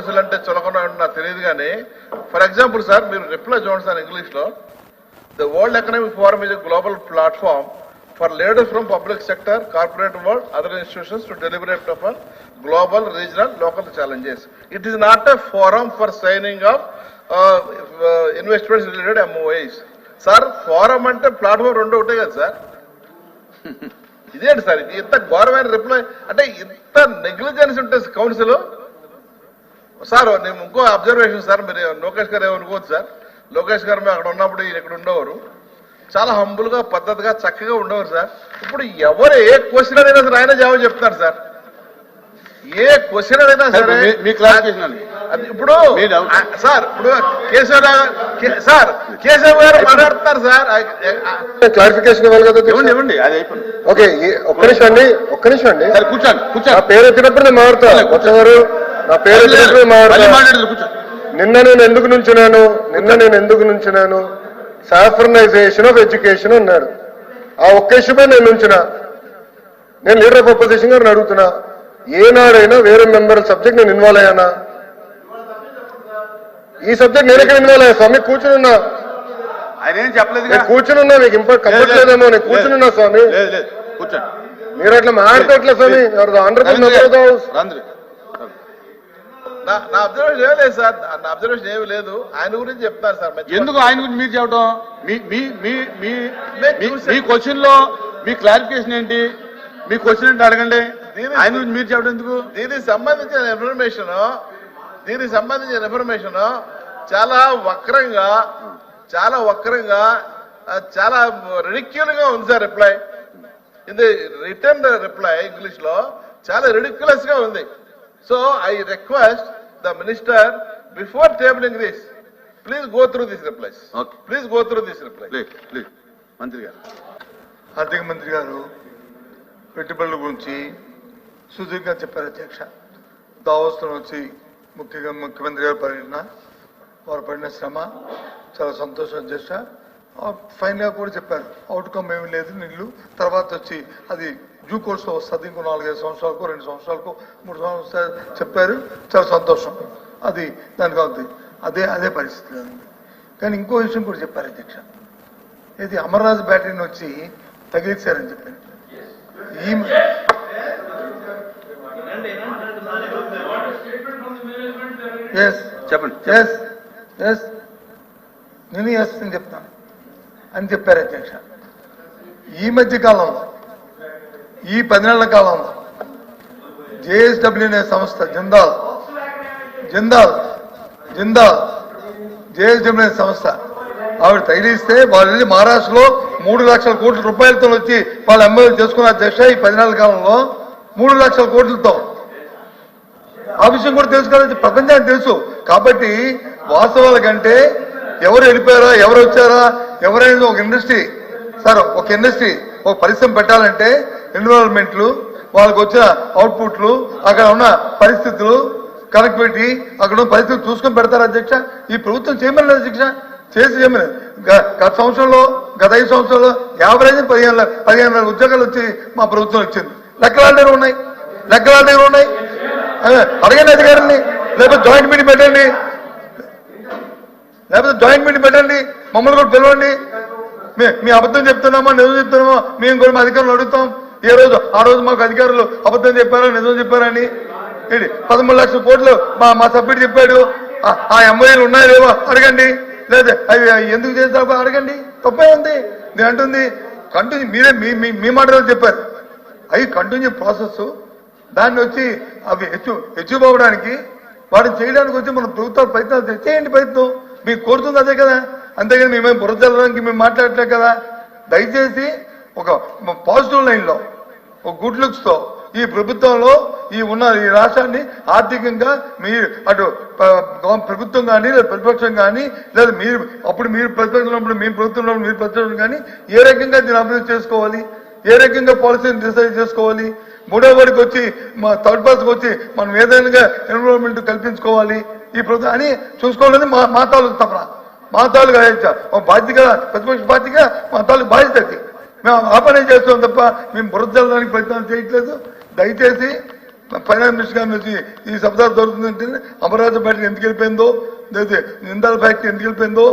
Council అంటే చులకన నాకు తెలియదు కానీ ఫర్ ఎగ్జాంపుల్ సార్ మీరు రిప్లై చూడండి సార్ ఇంగ్లీష్లో the world economic forum is a global platform for leaders from public sector, corporate world, other institutions to deliberate upon global, regional, local challenges. It is not a forum for signing of investments related MOAs. Sir, forum ante platform rendu uttayi kada sir. ఇదేంటి sir ఇది ఇంత ఘోరమైన reply అంటే ఇంత negligence ఉంటుంది council. Sir నేను ఇంకో observation sir, మీరు లోకేష్ గారు ఏమనుకోవచ్చు సార్, లోకేష్ గారు మేము అక్కడ ఉన్నప్పుడు ఈయన ఇక్కడ ఉండేవారు, చాలా హంబుల్ గా పద్ధతిగా చక్కగా ఉండేవారు సార్. ఇప్పుడు ఎవరు ఏ క్వశ్చన్ అడిగినా సరే ఆయన జవాబు చెప్తారు సార్. ఏ క్వశ్చన్ అడిగినా సరే ఇప్పుడు సార్ ఇప్పుడు కేశవ్ గారు మాట్లాడుతున్నారు సార్. క్లారిఫికేషన్ ఇవ్వాలి కదా, ఇవ్వండి. అది అయిపోయింది. ఓకే, ఒక్క నిమిషం అండి. కూర్చోండి. నా పేరు ఎత్తినప్పుడు నేను మాట్లాడతా. వచ్చేవారు నా పేరు ఎత్తినప్పుడు మాట్లాడతా. నిన్న నేను ఎందుకు నుంచున్నాను సాఫ్రనైజేషన్ ఆఫ్ ఎడ్యుకేషన్ అన్నాడు. ఆ ఒక్క ఇష్యూపై నేను నుంచున్నా. నేను లీడర్ ఆఫ్ అపోజిషన్ గారిని అడుగుతున్నా, ఏనాడైనా వేరే మెంబర్ సబ్జెక్ట్ నేను ఇన్వాల్వ్ అయ్యానా? ఈ సబ్జెక్ట్ నేను ఎక్కడ ఇన్వాల్వ్ అయ్యా స్వామి? కూర్చునున్నా, ఆయన ఏం చెప్పలేదు. నేను కూర్చునున్నా, మీకు ఇంపార్ట్ కప్పట్లేదేమో, నేను కూర్చునున్నా స్వామి. మీరు అట్లా మాట్లాడట్లే స్వామి. నా అబ్జర్వేషన్ ఏమీ లేదు సార్, నా అబ్జర్వేషన్ ఏమీ లేదు. ఆయన గురించి చెప్తారు సార్. ఎందుకు ఆయన గురించి మీరు చెప్పడం? మీ క్వశ్చన్ లో మీ క్లారిఫికేషన్ ఏంటి? మీ క్వశ్చన్ ఏంటి అడగండి. ఆయన గురించి మీరు చెప్పడం ఎందుకు? దీనికి సంబంధించిన ఇన్ఫర్మేషన్ చాలా వక్రంగా చాలా రిడిక్యుల్ గా ఉంది సార్. రిప్లై ఇది రిటర్న్ రిప్లై ఇంగ్లీష్ లో చాలా రిడిక్యులస్ గా ఉంది. So I request the minister before tabling this, please go through these replies. Okay. Please go through these replies. Please. మంత్రి గారు, ఆర్థిక మంత్రి గారు పెట్టుబడుల గురించి సుదీర్ఘంగా చెప్పారు అధ్యక్ష. దావోస్లో వచ్చి ముఖ్యమంత్రి గారు వారు పడిన శ్రమ చాలా సంతోషం అధ్యక్ష. ఫైనల్గా కూడా చెప్పారు అవుట్కమ్ ఏమీ లేదు, నీళ్ళు తర్వాత వచ్చి అది డ్యూ కోర్స్లో వస్తుంది, ఇంకో 4-5 సంవత్సరాలకు 2 సంవత్సరాలకు 3 సంవత్సరాలు చెప్పారు. చాలా సంతోషం. అది దానికి అవుతుంది, అదే పరిస్థితి. కానీ ఇంకో విషయం కూడా చెప్పారు అధ్యక్ష, ఇది అమర్రాజు బ్యాటరీని వచ్చి తగిలించారని చెప్పారు. నేను అని చెప్తాను అని చెప్పారు అధ్యక్ష. ఈ మధ్య కాలంలో ఈ 10 నెలల కాలంలో జేఎస్డబ్ల్యూ అనే సంస్థ జిందాల్ జేఎస్డబ్ల్యూ అనే సంస్థ ఆవిడ తగిలిస్తే వాళ్ళు వెళ్ళి మహారాష్ట్రలో 3 లక్షల కోట్ల రూపాయలతో వచ్చి వాళ్ళు ఎంఎల్ఏ చేసుకున్న అధ్యక్ష. ఈ 10 నెలల కాలంలో 3 లక్షల కోట్లతో. ఆ విషయం కూడా తెలుసు కదా, ప్రపంచానికి తెలుసు. కాబట్టి వాస్తవాల కంటే ఎవరు వెళ్ళిపోయారా, ఎవరు వచ్చారా, ఎవరైనా ఒక ఇండస్ట్రీ సార్, ఒక పరిశ్రమ పెట్టాలంటే ఎన్విరాన్మెంట్లు, వాళ్ళకు వచ్చిన అవుట్పుట్లు, అక్కడ ఉన్న పరిస్థితులు, కనెక్టివిటీ, అక్కడ ఉన్న పరిస్థితులు చూసుకొని పెడతారు అధ్యక్ష. ఈ ప్రభుత్వం చేయమని అధ్యక్ష, చేయమని గత 5 సంవత్సరాల్లో యావరేజ్ 15,000 ఉద్యోగాలు వచ్చి మా ప్రభుత్వం వచ్చింది. లెక్కల దగ్గర ఉన్నాయి. అడగండి అధికారుల్ని, లేకపోతే జాయింట్ మీటింగ్ పెట్టండి, మమ్మల్ని కూడా పిలవండి. మీ అబద్ధం చెప్తున్నామా నిజం చెప్తున్నామా మేము కూడా మా అధికారులు అడుగుతాం. ఆ రోజు మాకు అధికారులు అబద్ధం చెప్పారా నిజం చెప్పారని 13 లక్షల కోట్లు మా సభ్యుడు చెప్పాడు. ఆ ఎంఓఏలు ఉన్నాయో లేవో అడగండి, లేదా అవి ఎందుకు చేస్తారో అడగండి. తప్పే ఉంది. నేను అంటుంది కంటిన్యూ, మీరే మీ మాటలు చెప్పారు. అవి కంటిన్యూ ప్రాసెస్. దాన్ని వచ్చి అవి హెచ్చుకోవడానికి వాటిని చేయడానికి వచ్చి మన ప్రభుత్వాలు ప్రయత్నాలు చేయండి. ప్రయత్నం మీకు కోరుతుంది అదే కదా, అంతేగాని మేమేం బురదల్లడానికి మేము మాట్లాడట్లేదు కదా. దయచేసి ఒక పాజిటివ్ లైన్లో, ఒక గుడ్ లుక్స్తో ఈ ప్రభుత్వంలో ఈ రాష్ట్రాన్ని ఆర్థికంగా మీరు అటు ప్రభుత్వం కానీ లేదా ప్రతిపక్షం కానీ లేదా మీరు ప్రతిపక్షంలో మేము ప్రభుత్వంలో మీరు ప్రతిపక్షం కానీ ఏ రకంగా దీన్ని అభివృద్ధి చేసుకోవాలి, ఏ రకంగా పాలసీని డిసైడ్ చేసుకోవాలి, మూడో వాడికి వచ్చి మా థర్డ్ పర్సన్కి వచ్చి మనం ఏదైనా ఎన్విరాన్మెంట్ కల్పించుకోవాలి ఈ ప్రభుత్వం అని చూసుకోవాలని మా తాలూకు తపన, మా తాలూకు బాధ్యతగా, ప్రతిపక్ష బాధ్యతగా మా తాలూకు బాధ్యత. మేము ఆ పని చేస్తాం తప్ప మేము బురద చల్లడానికి ప్రయత్నం చేయట్లేదు. దయచేసి ఫైనాన్స్ మినిస్టర్ గారిని వచ్చి ఈ శబ్దాలు దొరుకుతుందంటే అమరావతి ఫ్యాక్టరీ ఎందుకు వెళ్ళిపోయిందో, లేదా నిందాల ఫ్యాక్టరీ ఎందుకు వెళ్ళిపోయిందో,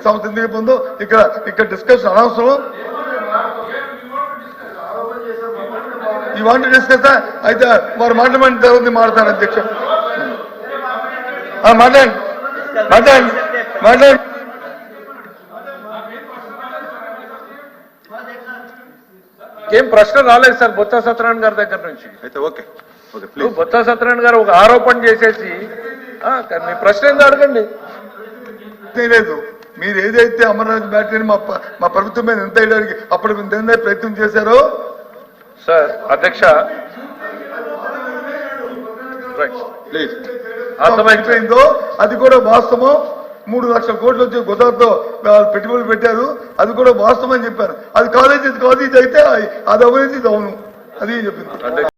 సంస్థ ఎందుకు వెళ్ళిపోయిందో ఇక్కడ డిస్కషన్ అనవసరం. ఈ వాంట్ డిస్కస్ అయితే వారు మాట్లాడిన తర్వాత మాట్లాడతారు అధ్యక్ష. మాట్లాడండి మాట్లాడండి మాట్లాడండి. ఏం ప్రశ్న రాలేదు సార్ బొత్స సత్యనారాయణ గారి దగ్గర నుంచి. అయితే ఓకే ఓకే ఇప్పుడు ప్లీజ్. బొత్స సత్యనారాయణ గారు ఒక ఆరోపణ చేసేసి మీ ప్రశ్న ఏందో అడగండి. లేదు, మీరు ఏదైతే అమర్నాథ్ బ్యాటరీని మా ప్రభుత్వం మీద ఎంత వేయడానికి అప్పుడు ఎంత ప్రయత్నం చేశారో సార్ అధ్యక్ష ప్లీజ్ అయిపోయిందో అది కూడా వాస్తవం. 3 లక్షల కోట్లు వచ్చి గుజరాత్లో పెట్టుబడులు పెట్టారు, అది కూడా వాస్తవం అని చెప్పారు. అది కాలేజీ ఇది కాదు, ఇది అయితే అది అవినీతి, ఇది అవును, అది చెప్పింది.